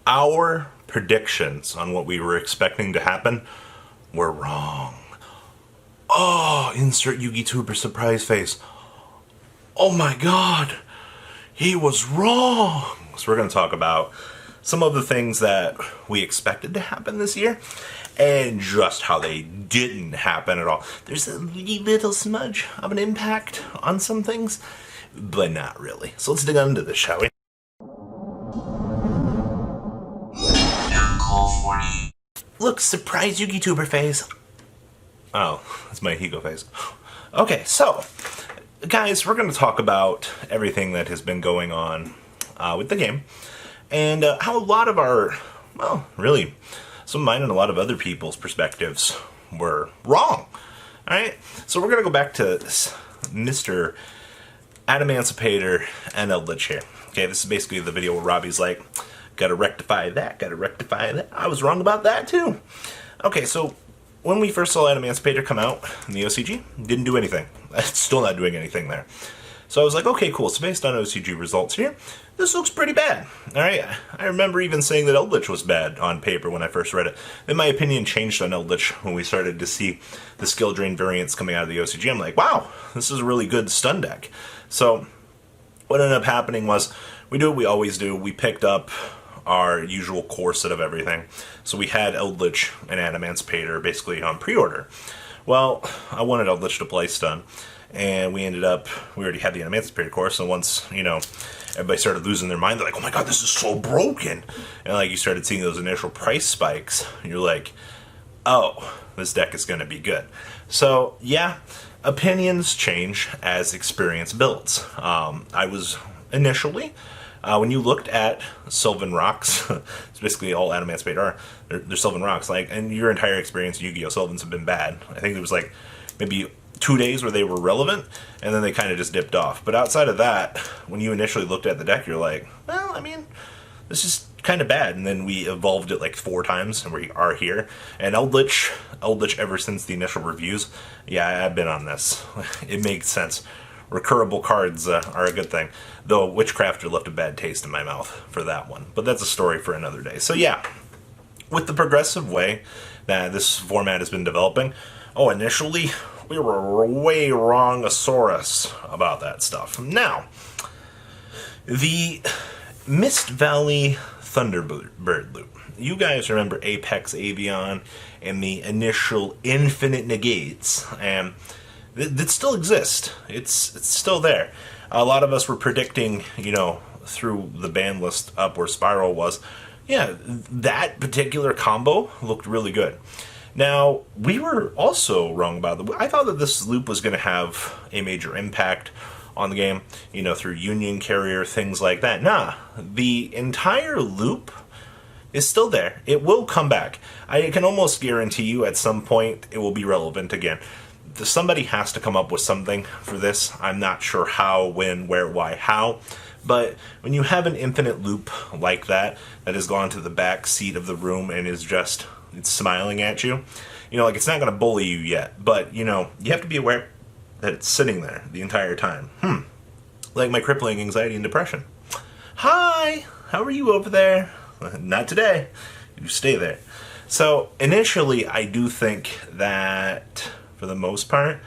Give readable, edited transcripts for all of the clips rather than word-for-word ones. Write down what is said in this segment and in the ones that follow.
our predictions on what we were expecting to happen were wrong. Oh, insert Yugi Tuber surprise face. Oh my god, he was wrong. So we're going to talk about some of the things that we expected to happen this year and just how they didn't happen at all. There's a little smudge of an impact on some things, but not really. So let's dig into this, shall we? Look, surprise Yugi Tuber face. Oh, that's my Higo face. Okay, so, guys, we're going to talk about everything that has been going on with the game, and how a lot of our, well, really, some of mine and a lot of other people's perspectives were wrong. Alright, so we're going to go back to Mr. Adamancipator and Eldritch here. Okay, this is basically the video where Robbie's like, gotta rectify that, gotta rectify that. I was wrong about that too. Okay, so when we first saw Adamancipator come out in the OCG, didn't do anything. It's still not doing anything there. So I was like, okay, cool. So based on OCG results here, this looks pretty bad. Alright, I remember even saying that Eldritch was bad on paper when I first read it. Then my opinion changed on Eldritch when we started to see the skill drain variants coming out of the OCG. I'm like, wow, this is a really good stun deck. So what ended up happening was, we do what we always do. We picked up our usual core set of everything. So we had Eldritch and Adamancipator basically on pre-order. Well, I wanted Eldritch to play stun, and we already had the Adamancipator core, so once, everybody started losing their mind, they're like, oh my god, this is so broken! And like, you started seeing those initial price spikes, and you're like, oh, this deck is going to be good. So, yeah, opinions change as experience builds. I was initially, when you looked at Sylvan Rocks, it's basically all Adamancipator are, they're Sylvan Rocks, like, and your entire experience in Yu-Gi-Oh! Sylvans have been bad. I think there was like maybe 2 days where they were relevant, and then they kind of just dipped off. But outside of that, when you initially looked at the deck, you're like, well, I mean, this is kind of bad. And then we evolved it like 4 times, and we are here. And Eldritch, ever since the initial reviews, yeah, I've been on this. It makes sense. Recurable cards are a good thing, though Witchcrafter left a bad taste in my mouth for that one. But that's a story for another day. So yeah, with the progressive way that this format has been developing, initially, we were way wrong-asaurus about that stuff. Now, the Mist Valley Thunderbird loop. You guys remember Apex Avion and the initial infinite negates, and that still exists. It's still there. A lot of us were predicting, through the ban list up where Spiral was, yeah, that particular combo looked really good. Now, we were also wrong about it. I thought that this loop was going to have a major impact on the game, through Union Carrier, things like that. Nah, the entire loop is still there. It will come back. I can almost guarantee you at some point it will be relevant again. Somebody has to come up with something for this. I'm not sure how, when, where, why, how. But when you have an infinite loop like that has gone to the back seat of the room and is just, it's smiling at you, it's not going to bully you yet. But, you have to be aware that it's sitting there the entire time. Like my crippling anxiety and depression. Hi! How are you over there? Not today. You stay there. So, initially, I do think that, for the most part,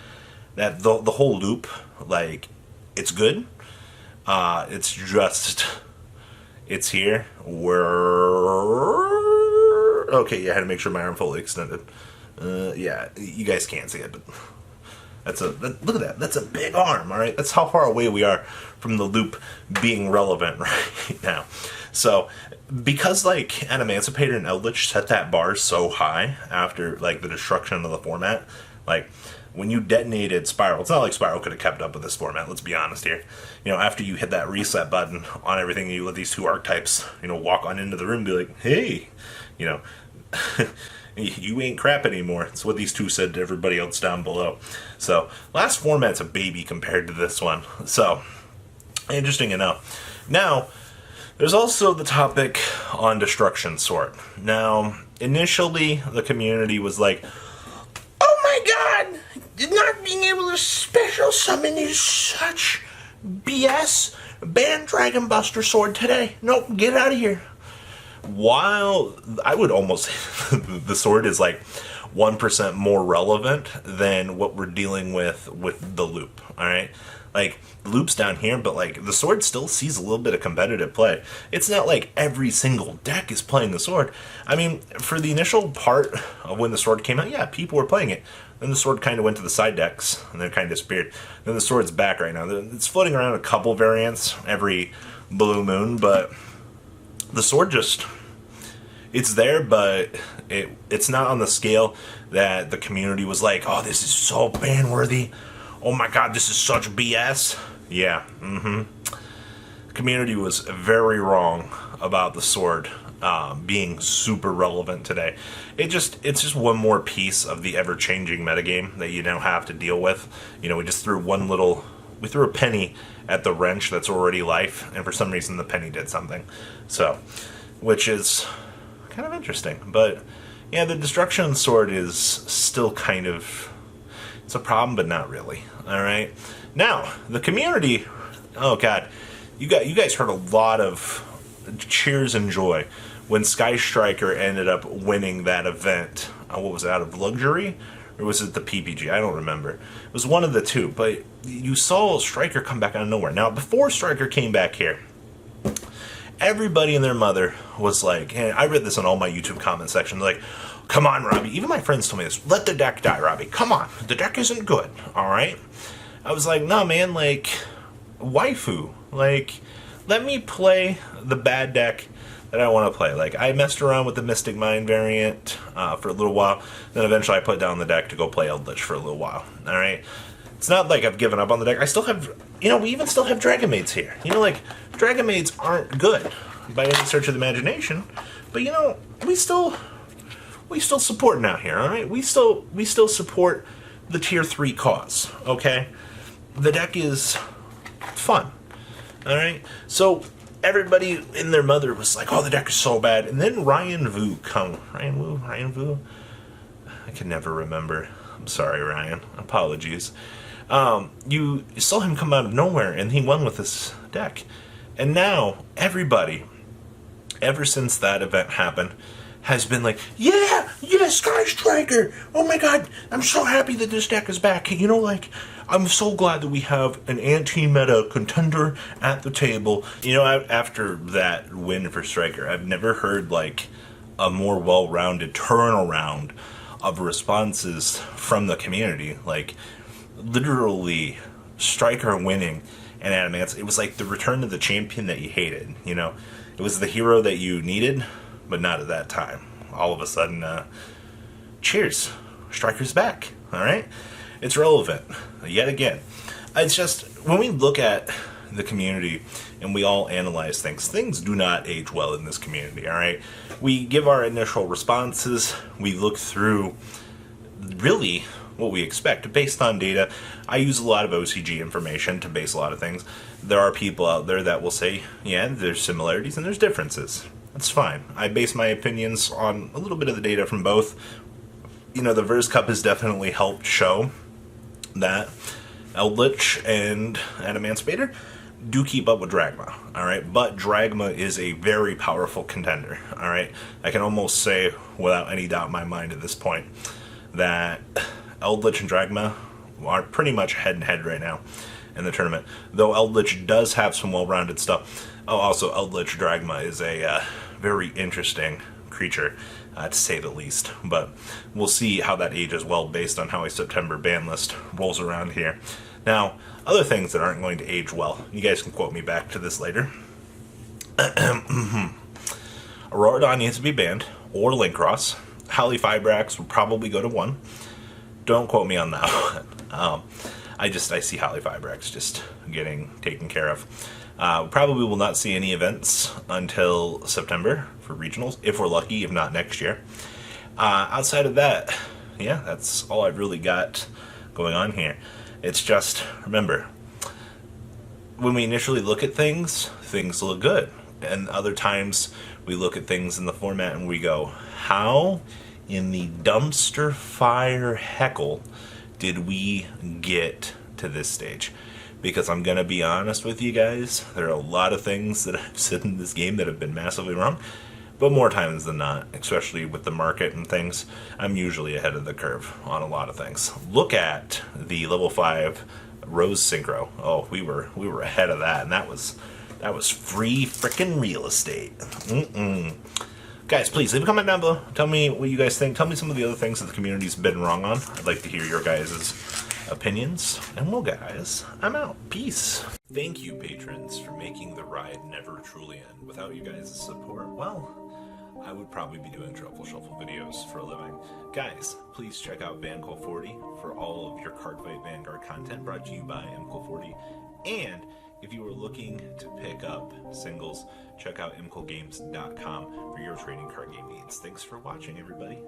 that the whole loop, like, it's good. It's just, it's here. Okay, yeah, I had to make sure my arm fully extended. Yeah, you guys can't see it, but look at that. That's a big arm, all right? That's how far away we are from the loop being relevant right now. So, because, like, Adamancipator and Eldritch set that bar so high after, like, the destruction of the format, like, when you detonated Spiral, it's not like Spiral could have kept up with this format, let's be honest here. After you hit that reset button on everything, you let these 2 archetypes, walk on into the room and be like, hey, you ain't crap anymore. It's what these 2 said to everybody else down below. So, last format's a baby compared to this one. So, interesting enough. Now, there's also the topic on Destruction Sword. Now, initially, the community was like, oh my god! Not being able to special summon is such BS. Ban Dragon Buster Sword today. Nope, get out of here. while I would almost say the sword is like 1% more relevant than what we're dealing with the loop. All right, like the loop's down here, but like the sword still sees a little bit of competitive play. It's not like every single deck is playing the sword. I mean, for the initial part of when the sword came out, yeah, people were playing it. Then the sword kind of went to the side decks, and then it kind of disappeared. Then the sword's back right now. It's floating around a couple variants every blue moon, but the sword just, it's there, but it's not on the scale that the community was like, oh, this is so ban-worthy. Oh my god, this is such BS. Yeah, The community was very wrong about the sword being super relevant today. It's just one more piece of the ever-changing metagame that you now have to deal with. You know, we threw a penny at the wrench that's already life, and for some reason the penny did something. So, which is kind of interesting. But yeah, the destruction of the sword is still kind of, it's a problem, but not really. All right. Now the community. Oh god, you guys heard a lot of cheers and joy when Sky Striker ended up winning that event. What was it, out of luxury? Or was it the PPG? I don't remember. It was one of the two, but you saw Striker come back out of nowhere. Now, before Striker came back here, everybody and their mother was like, and I read this on all my YouTube comment sections, like, come on, Robbie. Even my friends told me this. Let the deck die, Robbie. Come on. The deck isn't good, all right? I was like, no, man, like, waifu. Like, let me play the bad deck that I want to play. Like, I messed around with the Mystic Mind variant for a little while. Then eventually I put down the deck to go play Eldritch for a little while. All right? It's not like I've given up on the deck. I still have, we even still have Dragon Maids here. Like, Dragon Maids aren't good by any stretch of the imagination. But, we still support out here, all right? We still support the Tier 3 cause, okay? The deck is fun, all right? So everybody and their mother was like, oh, the deck is so bad. And then Ryan Vu. I can never remember. I'm sorry, Ryan. Apologies. You saw him come out of nowhere, and he won with this deck. And now, everybody, ever since that event happened, has been like, yeah, Sky Striker! Oh my god, I'm so happy that this deck is back. I'm so glad that we have an anti-meta contender at the table. After that win for Striker, I've never heard, like, a more well-rounded turnaround of responses from the community. Like, literally, Striker winning and Adamance, it was like the return of the champion that you hated, It was the hero that you needed, but not at that time. All of a sudden, cheers, Striker's back, all right? It's relevant, yet again. It's just, when we look at the community and we all analyze things do not age well in this community, all right? We give our initial responses, we look through really what we expect based on data. I use a lot of OCG information to base a lot of things. There are people out there that will say, yeah, there's similarities and there's differences. That's fine. I base my opinions on a little bit of the data from both. The Verse Cup has definitely helped show that Eldritch and Adamancipator do keep up with Dragma, alright? But Dragma is a very powerful contender, alright? I can almost say, without any doubt in my mind at this point, that Eldritch and Dragma are pretty much head-and-head right now in the tournament. Though Eldritch does have some well-rounded stuff. Oh, also, Eldritch Dragma is a very interesting creature, to say the least. But we'll see how that ages well based on how a September ban list rolls around here. Now, other things that aren't going to age well. You guys can quote me back to this later. Aurora Dawn needs to be banned, or Linkross. Hali Fibrax will probably go to 1. Don't quote me on that one. I see Hali Fibrax just getting taken care of. Probably will not see any events until September for regionals, if we're lucky, if not next year. Outside of that, yeah, that's all I've really got going on here. It's just, remember, when we initially look at things look good. And other times we look at things in the format and we go, how in the dumpster fire heckle did we get to this stage? Because I'm going to be honest with you guys, there are a lot of things that I've said in this game that have been massively wrong. But more times than not, especially with the market and things, I'm usually ahead of the curve on a lot of things. Look at the level 5 Rose Synchro. Oh, we were ahead of that, and that was free frickin' real estate. Guys, please leave a comment down below. Tell me what you guys think. Tell me some of the other things that the community's been wrong on. I'd like to hear your guys' opinions. And well, guys, I'm out. Peace. Thank you, patrons, for making the ride never truly end. Without you guys' support, well, I would probably be doing Truffle Shuffle videos for a living. Guys, please check out VanCool40 for all of your Cardfight Vanguard content brought to you by MCool40. And if you are looking to pick up singles, check out mcoolgames.com for your trading card game needs. Thanks for watching, everybody.